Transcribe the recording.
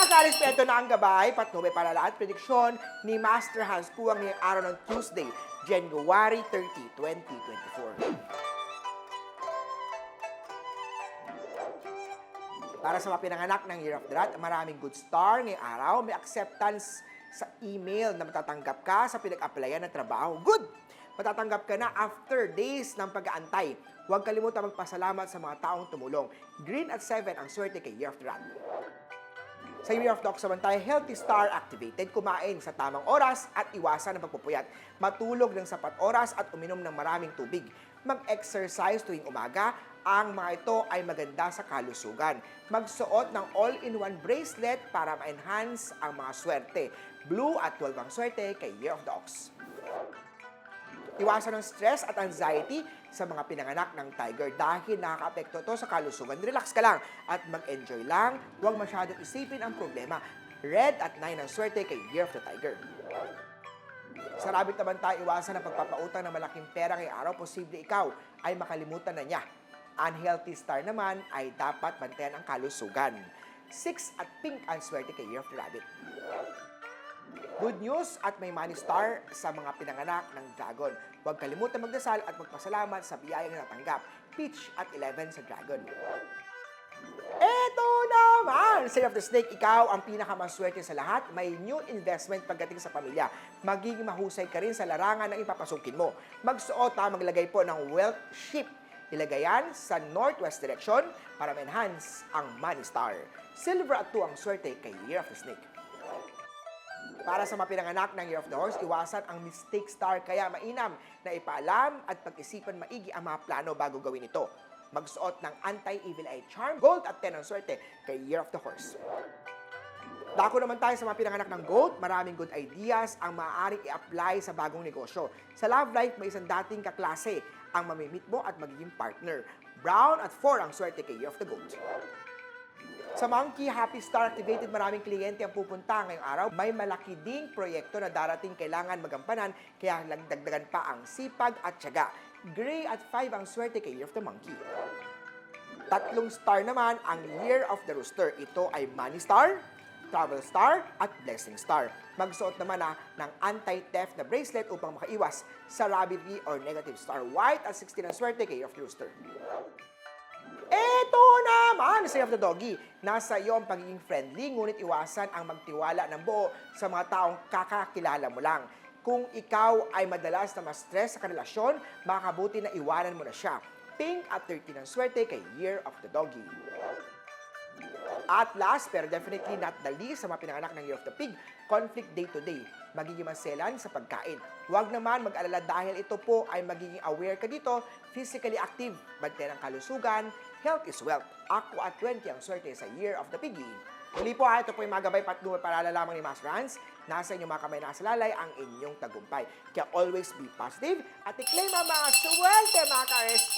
Karespeto na ang gabay, patnubay palala at prediksyon ni Master Hans Kuwang ngayong araw ng Tuesday, January 30, 2024. Para sa mga pinanganak ng Year of the Rat, maraming good star ngayong araw. May acceptance sa email na matatanggap ka sa pinag-applyan ng trabaho. Good! Matatanggap ka na after days ng pag-aantay. Huwag kalimutan magpasalamat sa mga taong tumulong. Green at 7 ang swerte kay Year of the Rat. Sa Year of the Ox naman tayo, Healthy Star activated, kumain sa tamang oras at iwasan ang pagpupuyat. Matulog ng sapat oras at uminom ng maraming tubig. Mag-exercise tuwing umaga, ang mga ito ay maganda sa kalusugan. Magsuot ng all-in-one bracelet para ma-enhance ang mga swerte. Blue at 12 ang swerte kay Year of the Ox. Iwasan ng stress at anxiety sa mga pinanganak ng Tiger dahil nakaka-apekto ito sa kalusugan. Relax ka lang at mag-enjoy lang. Huwag masyadong isipin ang problema. Red at 9 ang swerte kay Year of the Tiger. Sa Rabbit naman tayo, iwasan ang pagpapautang ng malaking pera ngayong araw. Posible ikaw ay makalimutan na niya. Unhealthy star naman ay dapat bantayan ang kalusugan. 6 at pink ang swerte kay Year of the Rabbit. Good news at may money star sa mga pinanganak ng Dragon. Huwag kalimutan magdasal at magpasalamat sa biyayang natanggap. Peach at 11 sa Dragon. Eto naman! Say of the Snake, ikaw ang pinakamaswerte sa lahat. May new investment pagdating sa pamilya. Magiging mahusay ka rin sa larangan na ipapasukin mo. Magsuot na maglagay po ng wealth ship. Ilagay yan sa northwest direction para ma-enhance ang money star. Silver at 2 ang swerte kay Year of the Snake. Para sa mga pinanganak ng Year of the Horse, iwasan ang mistake star, kaya mainam na ipaalam at pag-isipan maigi ang mga plano bago gawin ito. Magsuot ng anti-evil eye charm, gold at 10 ang swerte kay Year of the Horse. Dako naman tayo sa mga pinanganak ng goat, maraming good ideas ang maaaring i-apply sa bagong negosyo. Sa love life, may isang dating kaklase ang mamimit mo at magiging partner. Brown at 4 ang swerte kay Year of the Goat. Sa Monkey, Happy Star activated, maraming kliyente ang pupunta ngayong araw. May malaki ding proyekto na darating kailangan magampanan, kaya dagdagan pa ang sipag at tiyaga. Gray at 5 ang swerte kay Year of the Monkey. 3 star naman ang Year of the Rooster. Ito ay Money Star, Travel Star at Blessing Star. Magsuot naman ng anti-theft na bracelet upang makaiwas sa rabbitry or negative star. White at 16 ang swerte kay Year of the Rooster. Eto naman, Say of the Doggy. Nasa iyo ang pagiging friendly, ngunit iwasan ang magtiwala ng buo sa mga taong kakakilala mo lang. Kung ikaw ay madalas na ma-stress sa karelasyon, makakabuti na iwanan mo na siya. Pink at 13 ang swerte kay Year of the Doggy. At last, pero definitely not the least, sa mga pinanganak ng Year of the Pig, conflict day-to-day. Magiging maselan sa pagkain. Huwag naman mag-alala dahil ito po ay magiging aware ka dito, physically active, bantayan ang kalusugan, health is wealth. Ako at 20 ang swerte sa Year of the Piggy. Muli po ito po yung mga gabay patnubay para lamang ni Master Hans. Nasa inyong mga kamay nasa lalay ang inyong tagumpay. Kaya always be positive at i-claim ang mga swerte mga ka-RSP.